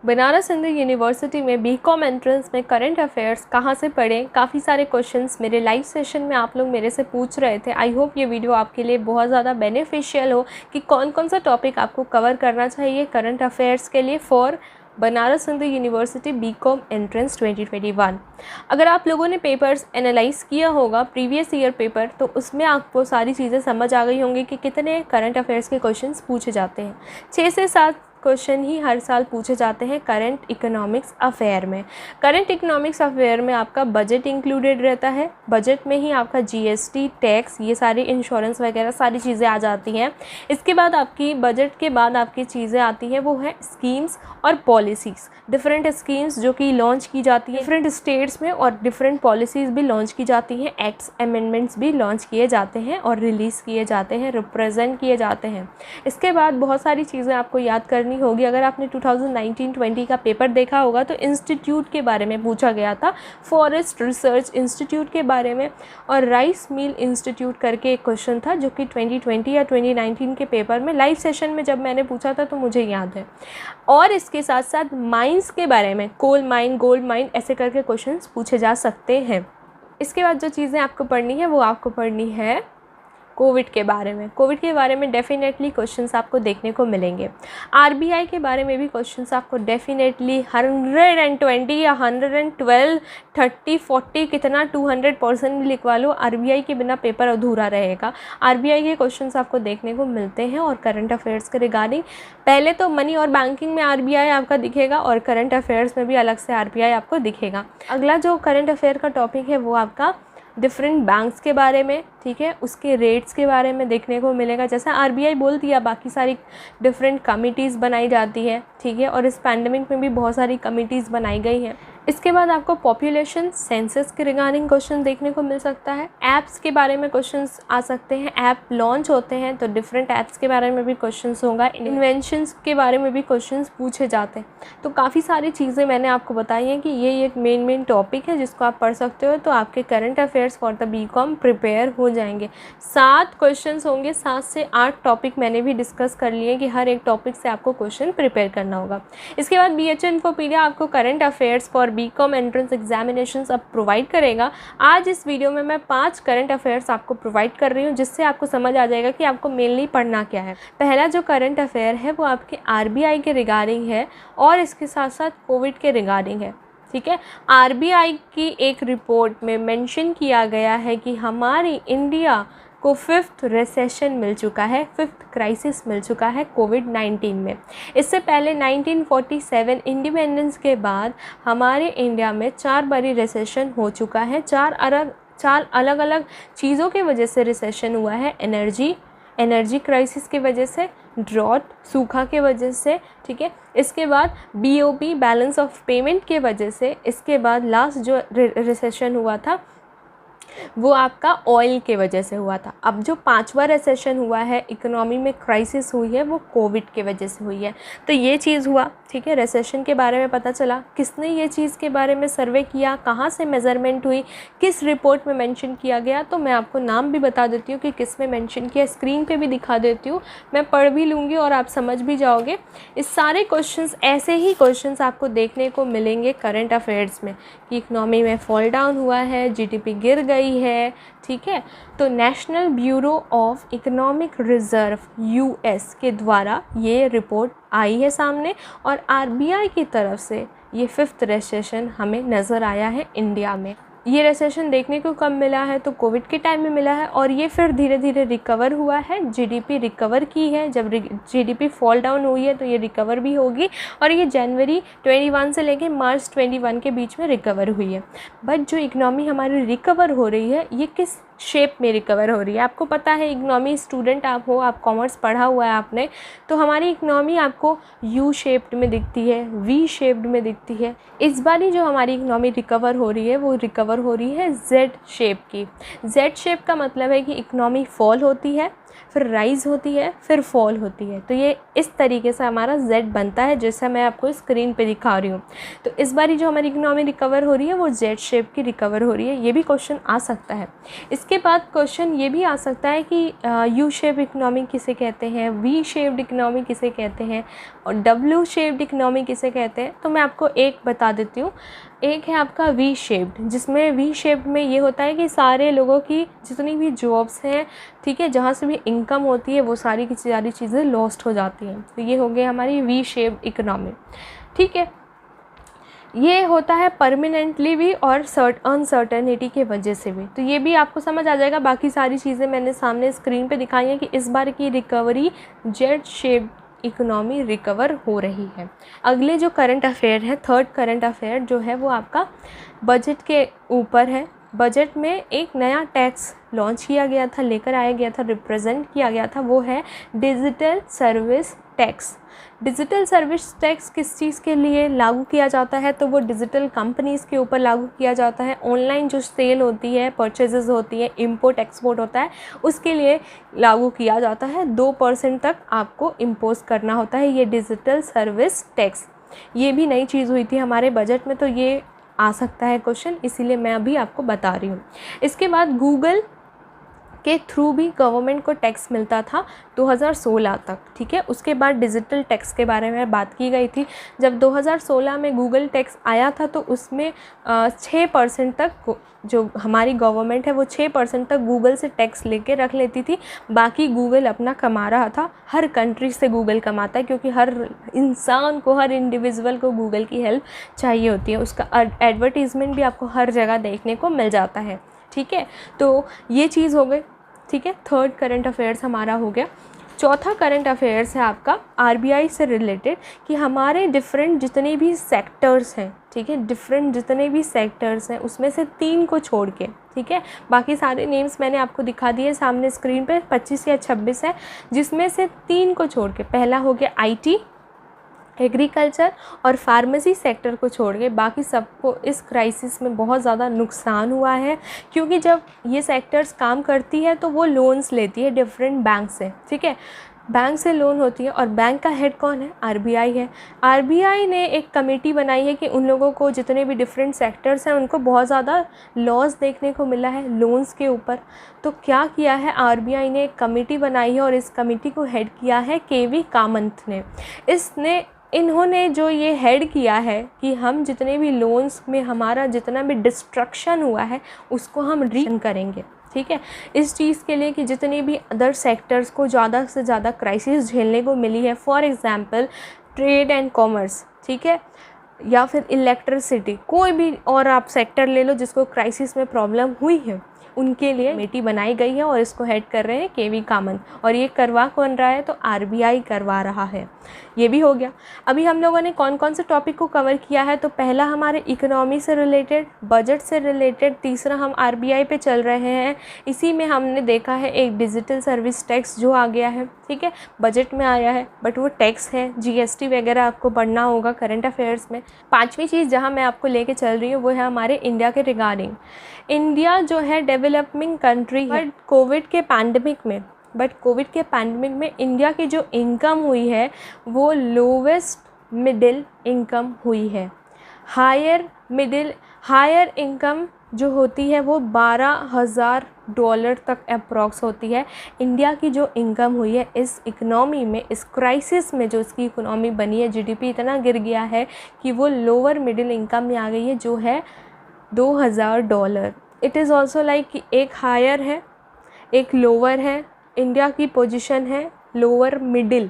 Banaras Hindu university में BCom entrance में current affairs कहाँ से पढ़ें, काफ़ी सारे क्वेश्चंस मेरे लाइव सेशन में आप लोग मेरे से पूछ रहे थे। आई होप ये वीडियो आपके लिए बहुत ज़्यादा बेनिफिशियल हो कि कौन कौन सा टॉपिक आपको कवर करना चाहिए करंट अफेयर्स के लिए for Banaras Hindu University B Com entrance 2021। अगर आप लोगों ने पेपर्स एनालाइज़ किया होगा प्रीवियस ईयर पेपर, तो उसमें आपको सारी चीज़ें समझ आ गई होंगी कि कितने करंट अफेयर्स के क्वेश्चंस पूछे जाते हैं। 6 से 7 क्वेश्चन ही हर साल पूछे जाते हैं करंट इकोनॉमिक्स अफेयर में। करंट इकोनॉमिक्स अफेयर में आपका बजट इंक्लूडेड रहता है। बजट में ही आपका जीएसटी, टैक्स, ये सारी इंश्योरेंस वगैरह सारी चीज़ें आ जाती हैं। इसके बाद आपकी बजट के बाद आपकी चीज़ें आती हैं, वो है स्कीम्स और पॉलिसीज़। डिफरेंट स्कीम्स जो कि लॉन्च की जाती हैं डिफरेंट स्टेट्स में, और डिफरेंट पॉलिसीज़ भी लॉन्च की जाती हैं। एक्ट्स, अमेंडमेंट्स भी लॉन्च किए जाते हैं और रिलीज़ किए जाते हैं, रिप्रेजेंट किए जाते हैं। इसके बाद बहुत सारी चीज़ें आपको याद करनी होगी। अगर आपने 2019-20 का पेपर देखा होगा तो इंस्टीट्यूट के बारे में पूछा गया था, फॉरेस्ट रिसर्च इंस्टीट्यूट के बारे में, और राइस मिल इंस्टीट्यूट करके एक क्वेश्चन था जो कि 2020 या 2019 के पेपर में लाइव सेशन में जब मैंने पूछा था तो मुझे याद है। और इसके साथ साथ माइंस के बारे में, कोल माइन, गोल्ड माइन, ऐसे करके क्वेश्चंस पूछे जा सकते हैं। इसके बाद जो चीज़ें आपको पढ़नी है वो आपको पढ़नी है कोविड के बारे में। कोविड के बारे में डेफिनेटली क्वेश्चंस आपको देखने को मिलेंगे। आरबीआई के बारे में भी क्वेश्चंस आपको डेफिनेटली 120 या 112, 30, 40 कितना 200% भी लिखवा लो, आरबीआई के बिना पेपर अधूरा रहेगा। आरबीआई के क्वेश्चंस आपको देखने को मिलते हैं। और करंट अफेयर्स के रिगार्डिंग पहले तो मनी और बैंकिंग में आरबीआई आपका दिखेगा और करंट अफेयर्स में भी अलग से आरबीआई आपको दिखेगा। अगला जो करंट अफेयर का टॉपिक है वो आपका डिफरेंट बैंक्स के बारे में, ठीक है, उसके रेट्स के बारे में देखने को मिलेगा। जैसा आरबीआई बोल दिया, बाकी सारी डिफरेंट कमिटीज़ बनाई जाती है, ठीक है, और इस पैंडमिक में भी बहुत सारी कमिटीज़ बनाई गई हैं। इसके बाद आपको पॉपुलेशन सेंसस के रिगार्डिंग क्वेश्चन देखने को मिल सकता है। ऐप्स के बारे में क्वेश्चंस आ सकते हैं। ऐप लॉन्च होते हैं तो डिफरेंट ऐप्स के बारे में भी क्वेश्चंस होगा। इन्वेंशंस के बारे में भी क्वेश्चंस पूछे जाते हैं। तो काफ़ी सारी चीज़ें मैंने आपको बताई हैं कि ये एक मेन टॉपिक है जिसको आप पढ़ सकते हो, तो आपके current affairs for the B Com prepare हो जाएंगे। 7 क्वेश्चंस होंगे, 7 से 8 टॉपिक मैंने भी डिस्कस कर लिए कि हर एक टॉपिक से आपको क्वेश्चन प्रिपेयर करना होगा। इसके बाद BHO इन्फोपीडिया आपको current affairs for B Com entrance examinations अब प्रोवाइड करेगा। आज इस वीडियो में मैं 5 करंट अफेयर्स आपको प्रोवाइड कर रही हूँ, जिससे आपको समझ आ जाएगा कि आपको मेनली पढ़ना क्या है। पहला जो करंट अफेयर है वो आपके आरबीआई के रिगार्डिंग है और इसके साथ साथ कोविड के रिगार्डिंग है, ठीक है। आरबीआई की एक रिपोर्ट में मेंशन किया गया है कि हमारी इंडिया को 5th रिसेशन मिल चुका है, 5th क्राइसिस मिल चुका है कोविड-19 में। इससे पहले 1947 इंडिपेंडेंस के बाद हमारे इंडिया में 4 बारी रिसेशन हो चुका है। 4 अलग अलग चीज़ों के वजह से रिसेशन हुआ है। एनर्जी क्राइसिस की वजह से, ड्रॉट, सूखा के वजह से, ठीक है। इसके बाद BOP, बैलेंस ऑफ पेमेंट के वजह से। इसके बाद लास्ट जो रिसेशन हुआ था वो आपका ऑयल के वजह से हुआ था। अब जो 5वां रिसेशन हुआ है, इकोनॉमी में क्राइसिस हुई है, वो कोविड के वजह से हुई है। तो ये चीज़ हुआ, ठीक है। रिसेशन के बारे में पता चला, किसने ये चीज़ के बारे में सर्वे किया, कहाँ से मेज़रमेंट हुई, किस रिपोर्ट में मेंशन किया गया, तो मैं आपको नाम भी बता देती हूँ कि किस में मेंशन किया, स्क्रीन पे भी दिखा देती हूँ, मैं पढ़ भी लूँगी और आप समझ भी जाओगे। इस सारे क्वेश्चंस, ऐसे ही क्वेश्चंस आपको देखने को मिलेंगे करंट अफेयर्स में कि इकनॉमी में फॉल डाउन हुआ है, GDP गिर गई है, ठीक है। तो national bureau of economic reserve US के द्वारा ये रिपोर्ट आई है सामने, और आरबीआई की तरफ से ये 5th रिसेशन हमें नज़र आया है इंडिया में। ये रिसेशन देखने को कब मिला है, तो कोविड के टाइम में मिला है, और ये फिर धीरे धीरे रिकवर हुआ है। GDP रिकवर की है, जब GDP फॉल डाउन हुई है तो ये रिकवर भी होगी, और ये जनवरी 21 से लेके मार्च 21 के बीच में रिकवर हुई है। बट जो इकनॉमी हमारी रिकवर हो रही है, ये किस शेप में रिकवर हो रही है? आपको पता है, इकनॉमी स्टूडेंट आप हो, आप कॉमर्स पढ़ा हुआ है आपने, तो हमारी इकनॉमी आपको U शेप्ड में दिखती है, V शेप्ड में दिखती है। इस बार जो हमारी इकनॉमी रिकवर हो रही है वो रिकवर हो रही है Z शेप की। Z शेप का मतलब है कि इकनॉमी फॉल होती है, फिर राइज़ होती है, फिर फॉल होती है। तो ये इस तरीके से हमारा Z बनता है, जैसा मैं आपको स्क्रीन पे दिखा रही हूँ। तो इस बारी जो हमारी इकोनॉमी रिकवर हो रही है वो Z शेप की रिकवर हो रही है। ये भी क्वेश्चन आ सकता है। इसके बाद क्वेश्चन ये भी आ सकता है कि U शेप इकोनॉमी किसे कहते हैं, V शेप्ड इकोनॉमी किसे कहते हैं और W शेप्ड इकोनॉमी किसे कहते हैं। तो मैं आपको एक बता देती हूँ। एक है आपका V शेप्ड, जिसमें V शेप्ड में ये होता है कि सारे लोगों की जितनी भी जॉब्स हैं, ठीक है, जहाँ से भी इनकम होती है वो सारी की सारी चीज़ें लॉस्ट हो जाती हैं। तो ये हो गई हमारी V शेप्ड इकोनॉमी, ठीक है। ये होता है परमानेंटली भी और अनसर्टेनिटी के वजह से भी। तो ये भी आपको समझ आ जाएगा। बाकी सारी चीज़ें मैंने सामने स्क्रीन पे दिखाई हैं कि इस बार की recovery Z shaped economy recover हो रही है। अगले जो करंट अफेयर है, थर्ड करंट अफेयर जो है वो आपका बजट के ऊपर है। बजट में एक नया टैक्स लॉन्च किया गया था, लेकर आया गया था, रिप्रेजेंट किया गया था, वो है digital service tax. Digital service tax किस चीज़ के लिए लागू किया जाता है? तो वो डिजिटल कंपनीज़ के ऊपर लागू किया जाता है। ऑनलाइन जो सेल होती है, परचेजेस होती है, इंपोर्ट एक्सपोर्ट होता है, उसके लिए लागू किया जाता है। 2% तक आपको इम्पोज करना होता है ये डिजिटल सर्विस टैक्स। ये भी नई चीज़ हुई थी हमारे बजट में, तो ये आ सकता है क्वेश्चन, इसीलिए मैं अभी आपको बता रही हूँ। इसके बाद गूगल के थ्रू भी गवर्नमेंट को टैक्स मिलता था 2016 तक, ठीक है। उसके बाद डिजिटल टैक्स के बारे में बात की गई थी। जब 2016 में गूगल टैक्स आया था तो उसमें 6% तक जो हमारी गवर्नमेंट है वो 6% तक गूगल से टैक्स लेके रख लेती थी। बाकी गूगल अपना कमा रहा था। हर कंट्री से गूगल कमाता है, क्योंकि हर इंसान को, हर इंडिविजुअल को गूगल की हेल्प चाहिए होती है। उसका एडवर्टीज़मेंट भी आपको हर जगह देखने को मिल जाता है, ठीक है। तो ये चीज़ हो गई, ठीक है। थर्ड करंट अफेयर्स हमारा हो गया। चौथा करंट अफेयर्स है आपका आरबीआई से रिलेटेड, कि हमारे डिफरेंट जितने भी सेक्टर्स हैं, ठीक है, डिफरेंट जितने भी सेक्टर्स हैं उसमें से 3 को छोड़ के, ठीक है, बाकी सारे नेम्स मैंने आपको दिखा दिए सामने स्क्रीन पे, 25 या 26 है, जिसमें से 3 को छोड़ के, पहला हो गया आईटी, एग्रीकल्चर और फार्मेसी सेक्टर को छोड़ के बाकी सबको इस क्राइसिस में बहुत ज़्यादा नुकसान हुआ है। क्योंकि जब ये सेक्टर्स काम करती है तो वो लोन्स लेती है डिफरेंट बैंक से, ठीक है, बैंक से लोन होती है। और बैंक का हेड कौन है? आरबीआई है। आरबीआई ने एक कमेटी बनाई है कि उन लोगों को, जितने भी डिफरेंट सेक्टर्स हैं, उनको बहुत ज़्यादा लॉस देखने को मिला है लोन्स के ऊपर। तो क्या किया है, आरबीआई ने एक कमेटी बनाई है और इस कमेटी को हेड किया है केवी कामंत ने। इन्होंने जो ये हेड किया है कि हम जितने भी लोन्स में हमारा जितना भी डिस्ट्रक्शन हुआ है उसको हम रीन करेंगे, ठीक है। इस चीज़ के लिए कि जितने भी अदर सेक्टर्स को ज़्यादा से ज़्यादा क्राइसिस झेलने को मिली है, for example trade and commerce, ठीक है, या फिर इलेक्ट्रिसिटी, कोई भी और आप सेक्टर ले लो जिसको क्राइसिस में प्रॉब्लम हुई है, उनके लिए कमेटी बनाई गई है और इसको हेड कर रहे हैं केवी कामंत। और ये करवा कौन रहा है? तो आरबीआई करवा रहा है। ये भी हो गया। अभी हम लोगों ने कौन कौन से टॉपिक को कवर किया है? तो पहला हमारे इकोनॉमी से रिलेटेड, बजट से रिलेटेड, तीसरा हम आरबीआई पे चल रहे हैं। इसी में हमने देखा है एक डिजिटल सर्विस टैक्स जो आ गया है, ठीक है, बजट में आया है, बट वो टैक्स है, जीएसटी वगैरह आपको पढ़ना होगा करंट अफेयर्स में। पाँचवीं चीज़ जहाँ मैं आपको लेके चल रही हूँ वो है हमारे इंडिया के रिगार्डिंग। इंडिया जो है डेवलपिंग कंट्री है, बट कोविड के पैंडमिक में इंडिया की जो इनकम हुई है वो लोवेस्ट मिडिल इनकम हुई है। हायर इनकम जो होती है वो $12,000 तक अप्रॉक्स होती है। इंडिया की जो इनकम हुई है इस इकनॉमी में, इस क्राइसिस में जो इसकी इकनॉमी बनी है, जीडीपी इतना गिर गया है कि वो लोअर मिडिल इनकम में आ गई है, जो है $2,000। इट इज़ ऑल्सो लाइक कि एक हायर है, एक लोअर है। इंडिया की पोजीशन है लोअर मिडिल,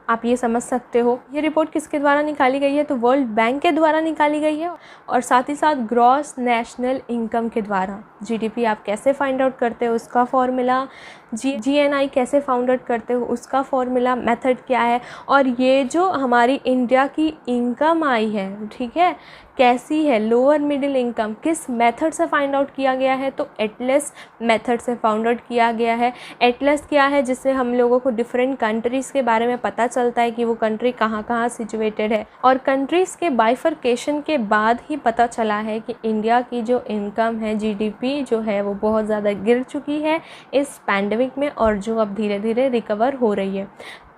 आप ये समझ सकते हो। ये रिपोर्ट किसके द्वारा निकाली गई है? तो वर्ल्ड बैंक के द्वारा निकाली गई है, और साथ ही साथ ग्रॉस नेशनल इनकम के द्वारा। जीडीपी आप कैसे फाइंड आउट करते हो उसका फॉर्मूला, जीएनआई कैसे फाइंड आउट करते हो उसका फॉर्मूला, मेथड क्या है। और ये जो हमारी इंडिया की इनकम आई है, ठीक है, कैसी है, लोअर मिडिल इनकम किस मेथड से फाइंड आउट किया गया है, तो एटलस मेथड से फाइंड आउट किया गया है। एटलस क्या है, जिससे हम लोगों को डिफरेंट कंट्रीज़ के बारे में पता चलता है कि वो कंट्री कहाँ कहाँ सिचुएटेड है, और कंट्रीज़ के बाइफर्केशन के बाद ही पता चला है कि इंडिया की जो इनकम है, जीडीपी जो है वो बहुत ज़्यादा गिर चुकी है इस पैंडमिक में, और जो अब धीरे धीरे रिकवर हो रही है।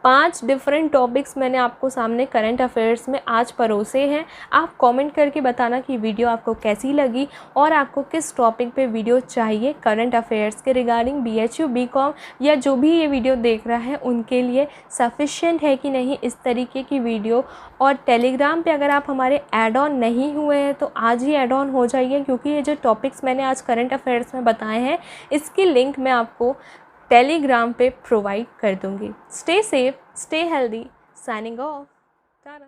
5 डिफरेंट टॉपिक्स मैंने आपको सामने करंट अफेयर्स में आज परोसे हैं। आप कमेंट करके बताना कि वीडियो आपको कैसी लगी और आपको किस टॉपिक पे वीडियो चाहिए करंट अफेयर्स के रिगार्डिंग। BHU BCom या जो भी ये वीडियो देख रहा है उनके लिए सफिशिएंट है कि नहीं इस तरीके की वीडियो। और टेलीग्राम पे अगर आप हमारे ऐड ऑन नहीं हुए हैं तो आज ही ऐड ऑन हो जाइए, क्योंकि ये जो टॉपिक्स मैंने आज करंट अफेयर्स में बताए हैं इसकी लिंक मैं आपको टेलीग्राम पे प्रोवाइड कर दूंगी। Stay safe, stay healthy, signing off, Tata.